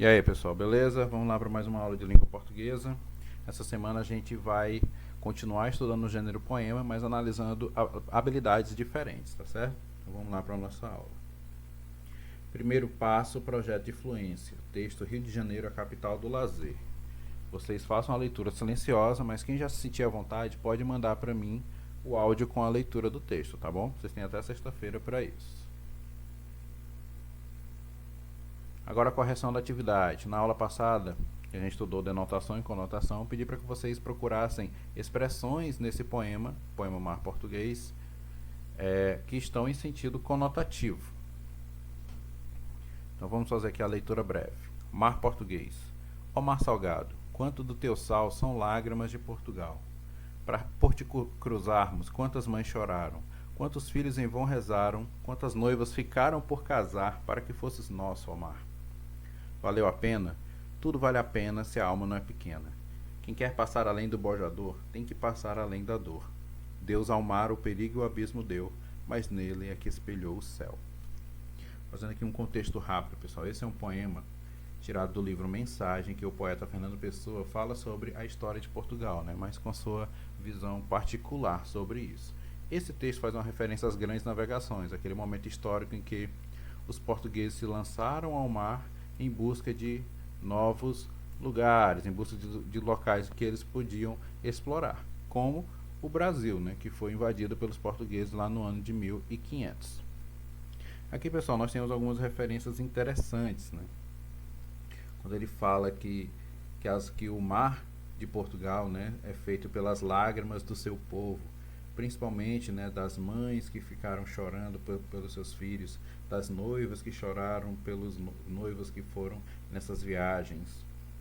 E aí, pessoal, beleza? Vamos lá para mais uma aula de língua portuguesa. Essa semana a gente vai continuar estudando o gênero poema, mas analisando habilidades diferentes, tá certo? Então vamos lá para a nossa aula. Primeiro passo, projeto de fluência. Texto: Rio de Janeiro, a capital do lazer. Vocês façam a leitura silenciosa, mas quem já se sentir à vontade pode mandar para mim o áudio com a leitura do texto, tá bom? Vocês têm até sexta-feira para isso. Agora a correção da atividade. Na aula passada, que a gente estudou denotação e conotação, pedi para que vocês procurassem expressões nesse poema Mar Português, que estão em sentido conotativo. Então vamos fazer aqui a leitura breve. Mar Português. Ó mar salgado, quanto do teu sal são lágrimas de Portugal. Para por te cruzarmos, quantas mães choraram, quantos filhos em vão rezaram, quantas noivas ficaram por casar para que fosses nosso, ó mar. Valeu a pena? Tudo vale a pena se a alma não é pequena. Quem quer passar além do bojador, tem que passar além da dor. Deus ao mar o perigo e o abismo deu, mas nele é que espelhou o céu. Fazendo aqui um contexto rápido, pessoal. Esse é um poema tirado do livro Mensagem, que o poeta Fernando Pessoa fala sobre a história de Portugal, né? Mas com sua visão particular sobre isso. Esse texto faz uma referência às grandes navegações, aquele momento histórico em que os portugueses se lançaram ao mar em busca de novos lugares, em busca de locais que eles podiam explorar, como o Brasil, né, que foi invadido pelos portugueses lá no ano de 1500. Aqui, pessoal, nós temos algumas referências interessantes, né? Quando ele fala que o mar de Portugal, né, é feito pelas lágrimas do seu povo, principalmente, né, das mães que ficaram chorando pelos seus filhos, das noivas que choraram pelos noivos que foram nessas viagens,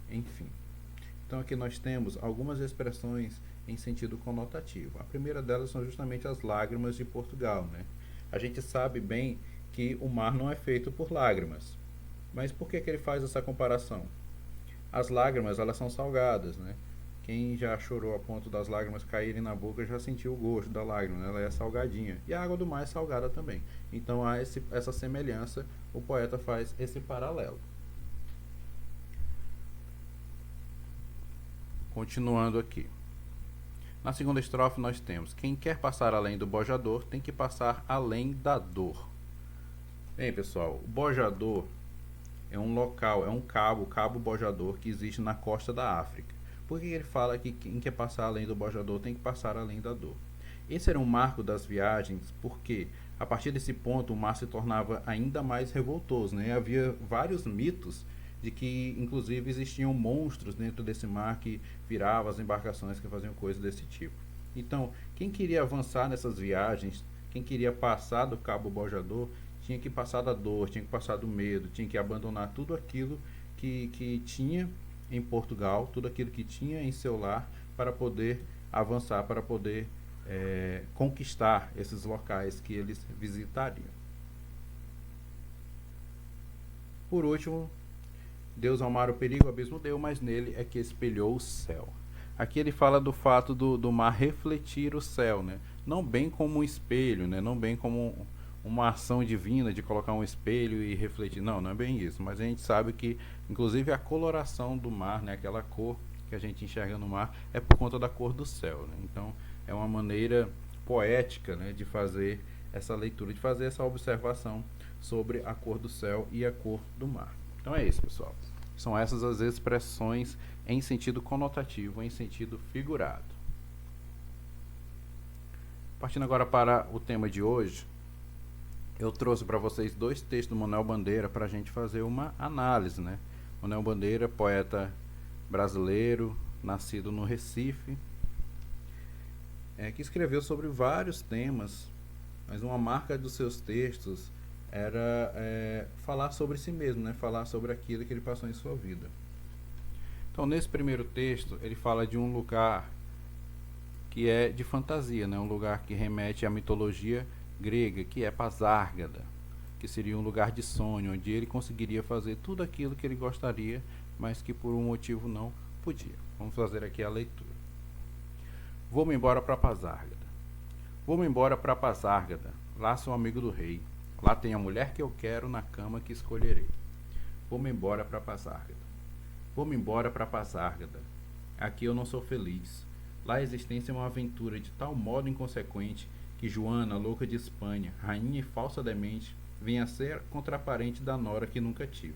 enfim. Então aqui nós temos algumas expressões em sentido conotativo. A primeira delas são justamente as lágrimas de Portugal, né? A gente sabe bem que o mar não é feito por lágrimas, mas por que ele faz essa comparação? As lágrimas, elas são salgadas, né? Quem já chorou a ponto das lágrimas caírem na boca já sentiu o gosto da lágrima, né? Ela é salgadinha. E a água do mar é salgada também. Então há essa semelhança, o poeta faz esse paralelo. Continuando aqui. Na segunda estrofe nós temos: quem quer passar além do bojador tem que passar além da dor. Bem, pessoal, o bojador é um local, é um cabo bojador que existe na costa da África. Por que ele fala que quem quer passar além do bojador tem que passar além da dor? Esse era um marco das viagens, porque a partir desse ponto o mar se tornava ainda mais revoltoso, né? Havia vários mitos de que inclusive existiam monstros dentro desse mar que viravam as embarcações, que faziam coisas desse tipo. Então, quem queria avançar nessas viagens, quem queria passar do cabo bojador, tinha que passar da dor, tinha que passar do medo, tinha que abandonar tudo aquilo que tinha em Portugal, tudo aquilo que tinha em seu lar, para poder avançar, para poder conquistar esses locais que eles visitariam. Por último, Deus ao mar o perigo, o abismo deu, mas nele é que espelhou o céu. Aqui ele fala do fato do mar refletir o céu, né? Não bem como um espelho, né? Não bem como uma ação divina de colocar um espelho e refletir. Não, não é bem isso. Mas a gente sabe que, inclusive, a coloração do mar, né, aquela cor que a gente enxerga no mar, é por conta da cor do céu, né? Então, é uma maneira poética, né, de fazer essa leitura, de fazer essa observação sobre a cor do céu e a cor do mar. Então é isso, pessoal. São essas as expressões em sentido conotativo, em sentido figurado. Partindo agora para o tema de hoje, eu trouxe para vocês dois textos do Manuel Bandeira para a gente fazer uma análise, né? Manuel Bandeira, poeta brasileiro, nascido no Recife, que escreveu sobre vários temas, mas uma marca dos seus textos era falar sobre si mesmo, né? Falar sobre aquilo que ele passou em sua vida. Então, nesse primeiro texto, ele fala de um lugar que é de fantasia, né? Um lugar que remete à mitologia grega, que é Pasárgada, que seria um lugar de sonho, onde ele conseguiria fazer tudo aquilo que ele gostaria, mas que por um motivo não podia. Vamos fazer aqui a leitura. Vou-me embora para Pasárgada. Vou-me embora para Pasárgada. Lá sou amigo do rei. Lá tem a mulher que eu quero na cama que escolherei. Vou-me embora para Passárgada. Vou-me embora para Passárgada. Aqui eu não sou feliz. Lá a existência é uma aventura de tal modo inconsequente que Joana, louca de Espanha, rainha e falsa demente, vem a ser contraparente da nora que nunca tive.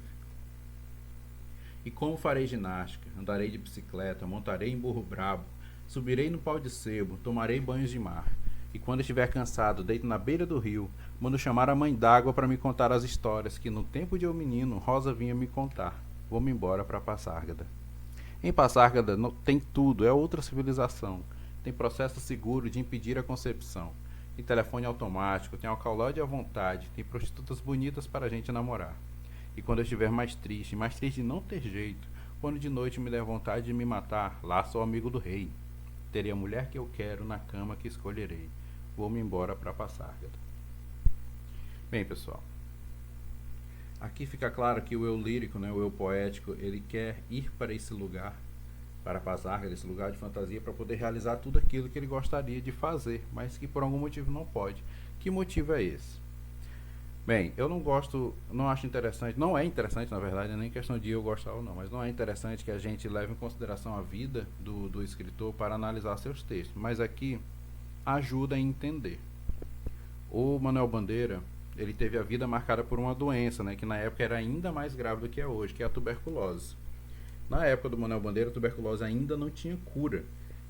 E como farei ginástica, andarei de bicicleta, montarei em burro brabo, subirei no pau de sebo, tomarei banhos de mar. E quando estiver cansado, deito na beira do rio, mando chamar a mãe d'água para me contar as histórias que no tempo de eu menino Rosa vinha me contar. Vou-me embora para Passárgada. Em Passárgada tem tudo, é outra civilização. Tem processo seguro de impedir a concepção. Tem telefone automático, tem alcaloide à vontade, tem prostitutas bonitas para a gente namorar. E quando eu estiver mais triste de não ter jeito, quando de noite me der vontade de me matar, lá sou amigo do rei. Terei a mulher que eu quero na cama que escolherei. Vou-me embora para Passárgada. Bem, pessoal, aqui fica claro que o eu lírico, né, o eu poético, ele quer ir para esse lugar, para Passárgada, esse lugar de fantasia, para poder realizar tudo aquilo que ele gostaria de fazer, mas que por algum motivo não pode. Que motivo é esse? Bem, eu não acho interessante, não é interessante na verdade, nem questão de eu gostar ou não, mas não é interessante que a gente leve em consideração a vida do escritor para analisar seus textos, mas aqui ajuda a entender. O Manuel Bandeira, ele teve a vida marcada por uma doença, né, que na época era ainda mais grave do que é hoje, que é a tuberculose. Na época do Manuel Bandeira, a tuberculose ainda não tinha cura,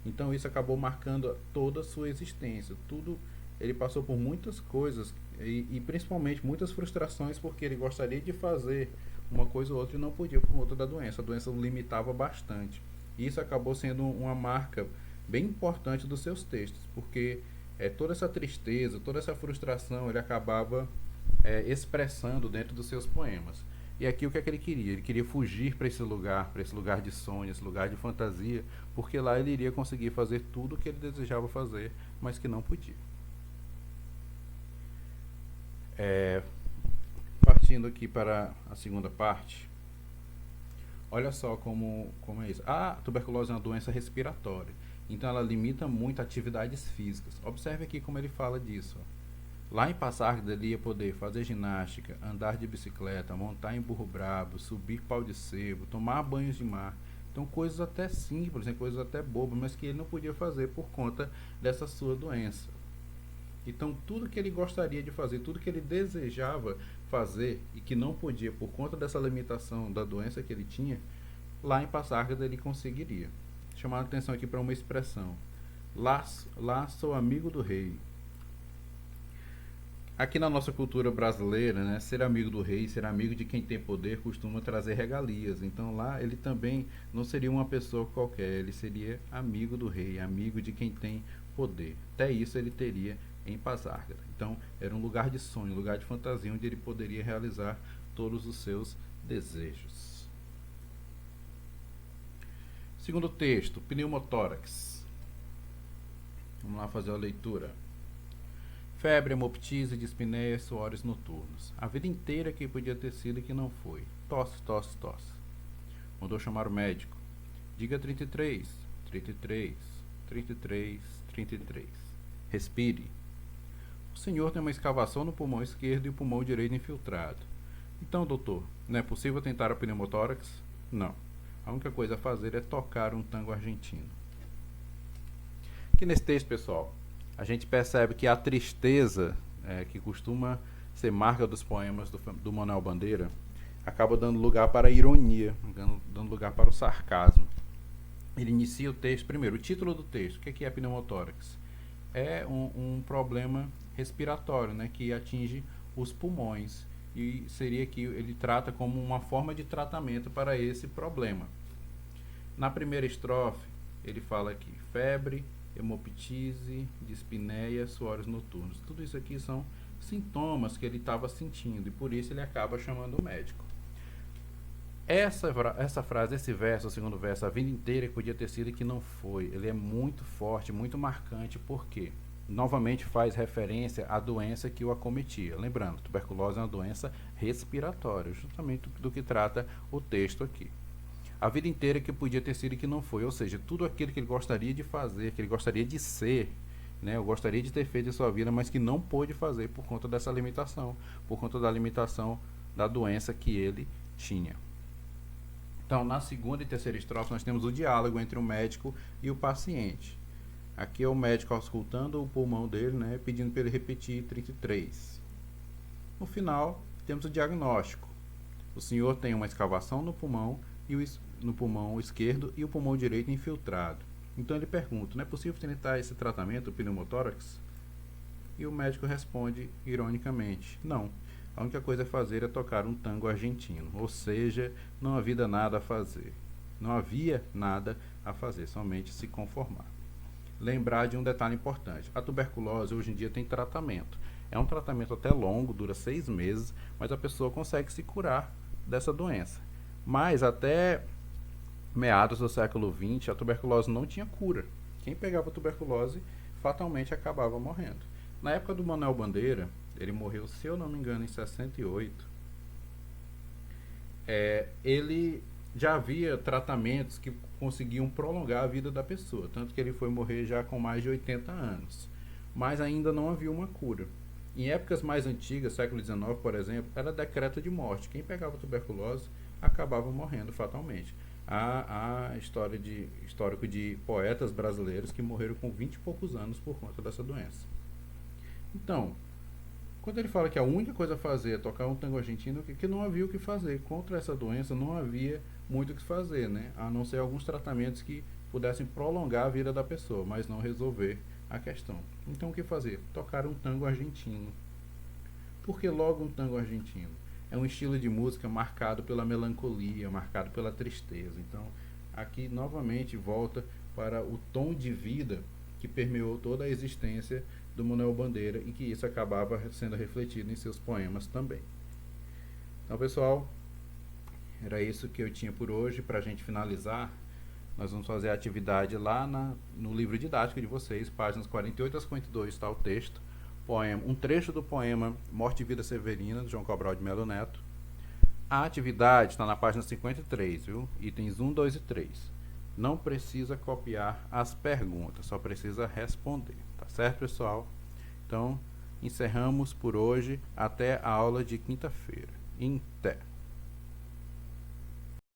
então isso acabou marcando toda a sua existência, tudo. Ele passou por muitas coisas e principalmente muitas frustrações porque ele gostaria de fazer uma coisa ou outra e não podia por conta da doença. A doença o limitava bastante. E isso acabou sendo uma marca bem importante dos seus textos, porque toda essa tristeza, toda essa frustração ele acabava expressando dentro dos seus poemas. E aqui o que é que ele queria? Ele queria fugir para esse lugar de sonho, esse lugar de fantasia, porque lá ele iria conseguir fazer tudo o que ele desejava fazer, mas que não podia. Partindo aqui para a segunda parte, olha só como é isso. A tuberculose é uma doença respiratória, então ela limita muito atividades físicas. Observe aqui como ele fala disso. Lá em Passárgada ele ia poder fazer ginástica, andar de bicicleta, montar em burro brabo, subir pau de sebo, tomar banhos de mar. Então coisas até simples, coisas até bobas, mas que ele não podia fazer por conta dessa sua doença. Então tudo que ele gostaria de fazer, tudo que ele desejava fazer e que não podia por conta dessa limitação da doença que ele tinha, lá em Passárgada ele conseguiria. Chamar a atenção aqui para uma expressão. Lá sou amigo do rei. Aqui na nossa cultura brasileira, né, ser amigo do rei, ser amigo de quem tem poder costuma trazer regalias. Então lá ele também não seria uma pessoa qualquer, ele seria amigo do rei, amigo de quem tem poder. Até isso ele teria em Passárgada. Então era um lugar de sonho, um lugar de fantasia onde ele poderia realizar todos os seus desejos. Segundo texto, pneumotórax. Vamos lá fazer a leitura. Febre, hemoptise, dispneia, suores noturnos. A vida inteira que podia ter sido e que não foi. Tosse, tosse, tosse. Mandou chamar o médico. Diga 33, 33, 33, 33. Respire. O senhor tem uma escavação no pulmão esquerdo e o pulmão direito infiltrado. Então, doutor, não é possível tentar a pneumotórax? Não. A única coisa a fazer é tocar um tango argentino. Aqui nesse texto, pessoal, a gente percebe que a tristeza, que costuma ser marca dos poemas do Manuel Bandeira, acaba dando lugar para a ironia, dando lugar para o sarcasmo. Ele inicia o texto, primeiro, o título do texto, o que é pneumotórax? É um problema respiratório, né, que atinge os pulmões, e seria que ele trata como uma forma de tratamento para esse problema. Na primeira estrofe, ele fala aqui, febre, hemoptise, dispneia, suores noturnos. Tudo isso aqui são sintomas que ele estava sentindo, e por isso ele acaba chamando o médico. Essa frase, esse verso, o segundo verso, a vida inteira que podia ter sido e que não foi, ele é muito forte, muito marcante, porque novamente faz referência à doença que o acometia. Lembrando, tuberculose é uma doença respiratória, justamente do que trata o texto aqui. A vida inteira que podia ter sido e que não foi, ou seja, tudo aquilo que ele gostaria de fazer, que ele gostaria de ser, né, eu gostaria de ter feito em sua vida, mas que não pôde fazer por conta dessa limitação, por conta da limitação da doença que ele tinha. Então, na segunda e terceira estrofe, nós temos o diálogo entre o médico e o paciente. Aqui é o médico auscultando o pulmão dele, né, pedindo para ele repetir 33. No final, temos o diagnóstico. O senhor tem uma escavação no pulmão esquerdo e o pulmão direito infiltrado. Então ele pergunta, não é possível tentar esse tratamento, o pneumotórax? E o médico responde ironicamente, não. A única coisa a fazer é tocar um tango argentino, ou seja, não havia nada a fazer. Não havia nada a fazer, somente se conformar. Lembrar de um detalhe importante, a tuberculose hoje em dia tem tratamento. É um tratamento até longo, dura 6 meses, mas a pessoa consegue se curar dessa doença. Mas até meados do século XX, a tuberculose não tinha cura. Quem pegava tuberculose fatalmente acabava morrendo. Na época do Manuel Bandeira, ele morreu, se eu não me engano, em 68, ele já havia tratamentos que conseguiam prolongar a vida da pessoa, tanto que ele foi morrer já com mais de 80 anos. Mas ainda não havia uma cura. Em épocas mais antigas, século XIX, por exemplo, era decreto de morte. Quem pegava tuberculose acabava morrendo fatalmente. Há histórico de poetas brasileiros que morreram com 20 e poucos anos por conta dessa doença. Então, quando ele fala que a única coisa a fazer é tocar um tango argentino, que não havia o que fazer. Contra essa doença não havia muito o que fazer, né? A não ser alguns tratamentos que pudessem prolongar a vida da pessoa, mas não resolver a questão. Então o que fazer? Tocar um tango argentino. Por que logo um tango argentino? É um estilo de música marcado pela melancolia, marcado pela tristeza. Então, aqui novamente volta para o tom de vida que permeou toda a existência do Manuel Bandeira e que isso acabava sendo refletido em seus poemas também. Então, pessoal, era isso que eu tinha por hoje. Para a gente finalizar, nós vamos fazer a atividade lá no livro didático de vocês, páginas 48 a 52, está o texto. Um trecho do poema Morte e Vida Severina, de João Cabral de Melo Neto. A atividade está na página 53, viu? Itens 1, 2 e 3. Não precisa copiar as perguntas, só precisa responder. Tá certo, pessoal? Então, encerramos por hoje. Até a aula de quinta-feira. Até!